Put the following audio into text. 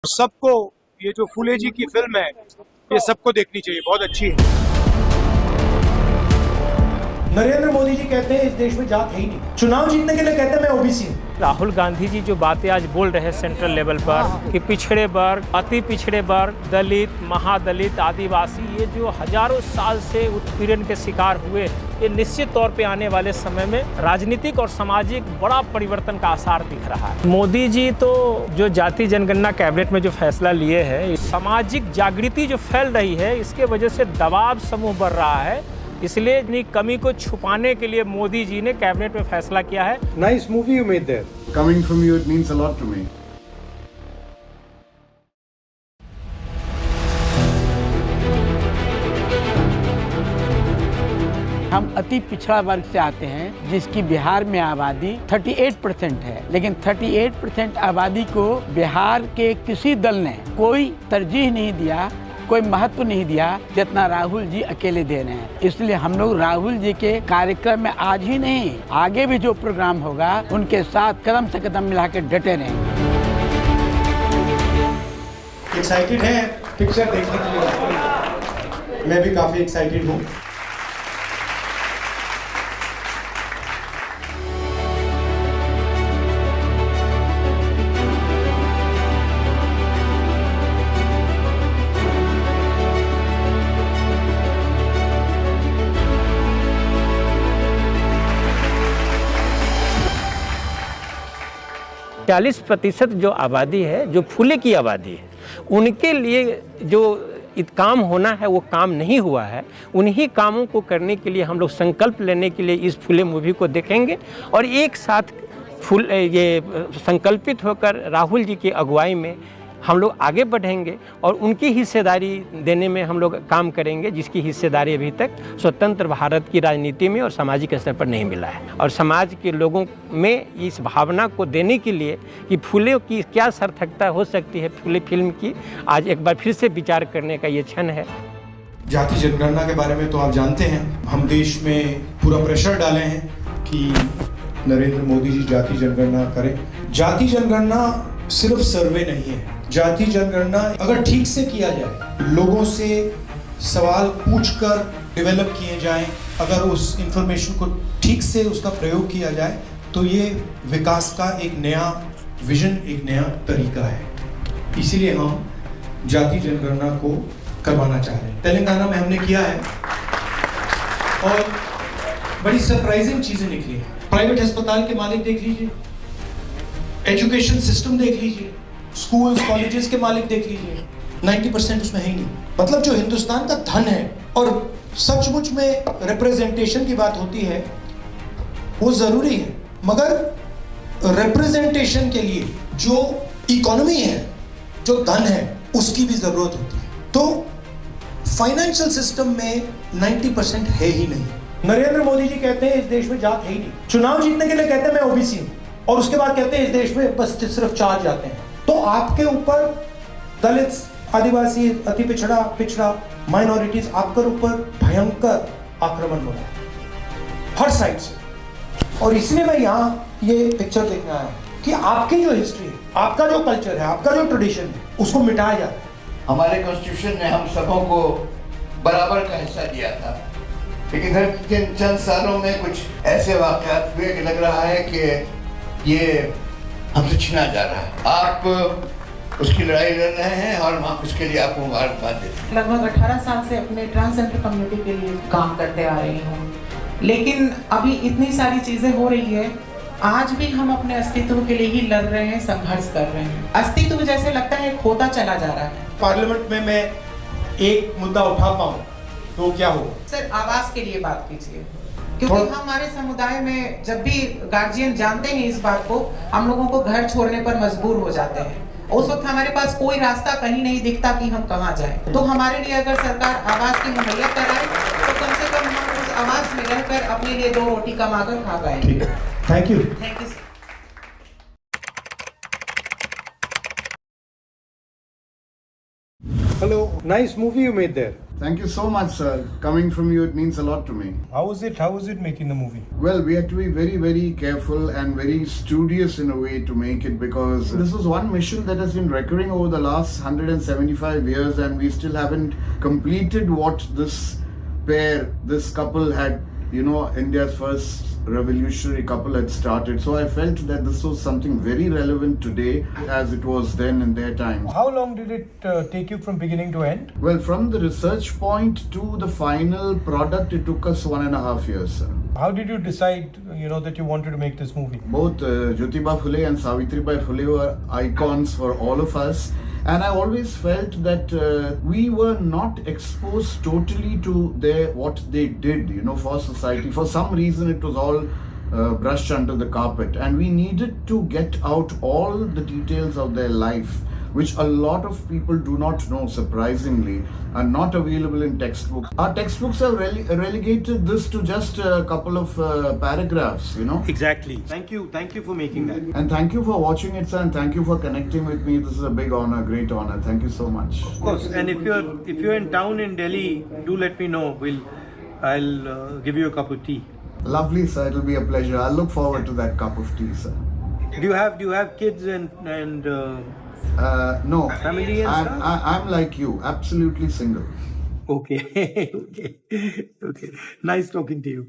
सबको ये जो फूले जी की फिल्म है ये सबको देखनी चाहिए, बहुत अच्छी है। नरेंद्र मोदी जी कहते हैं इस देश में जात है ही नहीं, चुनाव जीतने के लिए कहते हैं मैं ओबीसी हूँ। राहुल गांधी जी जो बातें आज बोल रहे हैं सेंट्रल लेवल पर कि पिछड़े वर्ग, अति पिछड़े वर्ग, दलित, महादलित, आदिवासी, ये जो हजारों साल से उत्पीड़न के शिकार हुए, ये निश्चित तौर पे आने वाले समय में राजनीतिक और सामाजिक बड़ा परिवर्तन का आसार दिख रहा है। मोदी जी तो जो जाति जनगणना कैबिनेट में जो फैसला लिए है, सामाजिक जागृति जो फैल रही है, इसके वजह से दबाव समूह बढ़ रहा है। इसलिए अपनी कमी को छुपाने के लिए मोदी जी ने कैबिनेट में फैसला किया है। Nice movie you made there. Coming from you, it means a lot to me. हम अति पिछड़ा वर्ग से आते हैं जिसकी बिहार में आबादी 38% है, लेकिन 38% आबादी को बिहार के किसी दल ने कोई तरजीह नहीं दिया, कोई महत्व नहीं दिया जितना राहुल जी अकेले दे रहे हैं। इसलिए हम लोग राहुल जी के कार्यक्रम में आज ही नहीं, आगे भी जो प्रोग्राम होगा उनके साथ कदम से कदम मिला के डटे रहेंगे। एक्साइटेड है पिक्चर देखने के लिए, मैं भी काफी एक्साइटेड हूँ। चालीस % जो आबादी है, जो फूले की आबादी है, उनके लिए जो काम होना है वो काम नहीं हुआ है। उन्हीं कामों को करने के लिए हम लोग संकल्प लेने के लिए इस फूले मूवी को देखेंगे और एक साथ ये संकल्पित होकर राहुल जी की अगुवाई में हम लोग आगे बढ़ेंगे और उनकी हिस्सेदारी देने में हम लोग काम करेंगे, जिसकी हिस्सेदारी अभी तक स्वतंत्र भारत की राजनीति में और सामाजिक स्तर पर नहीं मिला है। और समाज के लोगों में इस भावना को देने के लिए कि फूले की क्या सार्थकता हो सकती है फूले फिल्म की, आज एक बार फिर से विचार करने का ये क्षण है। जाति जनगणना के बारे में तो आप जानते हैं, हम देश में पूरा प्रेशर डाले हैं कि नरेंद्र मोदी जी जाति जनगणना करें। जाति जनगणना सिर्फ सर्वे नहीं है, जाति जनगणना अगर ठीक से किया जाए, लोगों से सवाल पूछकर डेवलप किए जाएं, अगर उस इंफॉर्मेशन को ठीक से उसका प्रयोग किया जाए तो ये विकास का एक नया विजन, एक नया तरीका है। इसीलिए हम जाति जनगणना को करवाना चाह रहे हैं। तेलंगाना में हमने किया है और बड़ी सरप्राइजिंग चीजें निकली हैं। प्राइवेट अस्पताल के मालिक देख लीजिए, एजुकेशन सिस्टम देख लीजिए, स्कूल्स कॉलेजेस के मालिक देख लीजिए, 90% उसमें है ही नहीं। मतलब जो हिंदुस्तान का धन है, और सचमुच में रिप्रेजेंटेशन की बात होती है वो जरूरी है, मगर रिप्रेजेंटेशन के लिए जो इकोनॉमी है, जो धन है, उसकी भी जरूरत होती है। तो फाइनेंशियल सिस्टम में 90% है ही नहीं। नरेंद्र मोदी जी कहते हैं इस देश में जात है ही नहीं, चुनाव जीतने के लिए कहते हैं मैं ओबीसी हूँ, और उसके बाद कहते हैं इस देश में बस सिर्फ 4 जाते हैं। तो आपके ऊपर दलित, आदिवासी, अति पिछड़ा, माइनॉरिटीज, आपके ऊपर भयंकर आक्रमण हो रहा है हर साइड से। और इसलिए मैं यहाँ ये पिक्चर देखने आया हूँ कि आपकी जो हिस्ट्री है, आपका जो कल्चर है, आपका जो ट्रेडिशन है, उसको मिटाया जाता है। हमारे कॉन्स्टिट्यूशन ने हम सबों को बराबर का हिस्सा दिया था, लेकिन चंद सालों में कुछ ऐसे वाकयात हुए कि लग रहा है कि ये हमसे छीना जा रहा है। आप उसकी लड़ाई लड़ रहे हैं और हम उसके लिए आपको मुबारकबाद देते हैं। लगभग 18 साल से अपने ट्रांसजेंडर कम्युनिटी के लिए काम करते आ रही हूँ, लेकिन अभी इतनी सारी चीजें हो रही है, आज भी हम अपने अस्तित्व के लिए ही लड़ रहे हैं, संघर्ष कर रहे हैं। अस्तित्व जैसे लगता है खोता चला जा रहा है। पार्लियामेंट में मैं एक मुद्दा उठा पाऊँ तो क्या होगा? सर, आवाज के लिए बात कीजिए, क्योंकि हमारे समुदाय में जब भी गार्जियन जानते हैं इस बात को, हम लोगों को घर छोड़ने पर मजबूर हो जाते हैं। उस वक्त हमारे पास कोई रास्ता कहीं नहीं दिखता कि हम कहाँ जाएं। तो हमारे लिए अगर सरकार आवाज की मुहैया कराए तो कम से कम हम उस आवाज में रहकर अपने लिए 2 रोटी कमाकर खा पाएंगे। Thank you. Thank you. Hello, nice movie you made there. Thank you so much, sir. Coming from you, it means a lot to me. How was it making the movie? Well, we had to be very, very careful and very studious in a way to make it, because this was one mission that has been recurring over the last 175 years, and we still haven't completed what this couple had, India's first revolutionary couple had started. So I felt that this was something very relevant today as it was then in their time. How long did it take you from beginning to end? Well, from the research point to the final product, it took us 1.5 years, sir. How did you decide, that you wanted to make this movie? Both Jyotiba Phule and Savitribai Phule were icons for all of us. And I always felt that we were not exposed totally to what they did, for society. For some reason, it was all brushed under the carpet. And we needed to get out all the details of their life, which a lot of people do not know, surprisingly, are not available in textbooks. Our textbooks have relegated this to just a couple of paragraphs, Exactly. Thank you for making that. And thank you for watching it, sir, and thank you for connecting with me. This is a big honor, great honor. Thank you so much. Of course. And if you're in town in Delhi, do let me know. I'll give you a cup of tea. Lovely, sir. It'll be a pleasure. I'll look forward to that cup of tea, sir. Do you have kids and No. Family and stuff? I'm like you, absolutely single. Okay. Okay. Nice talking to you.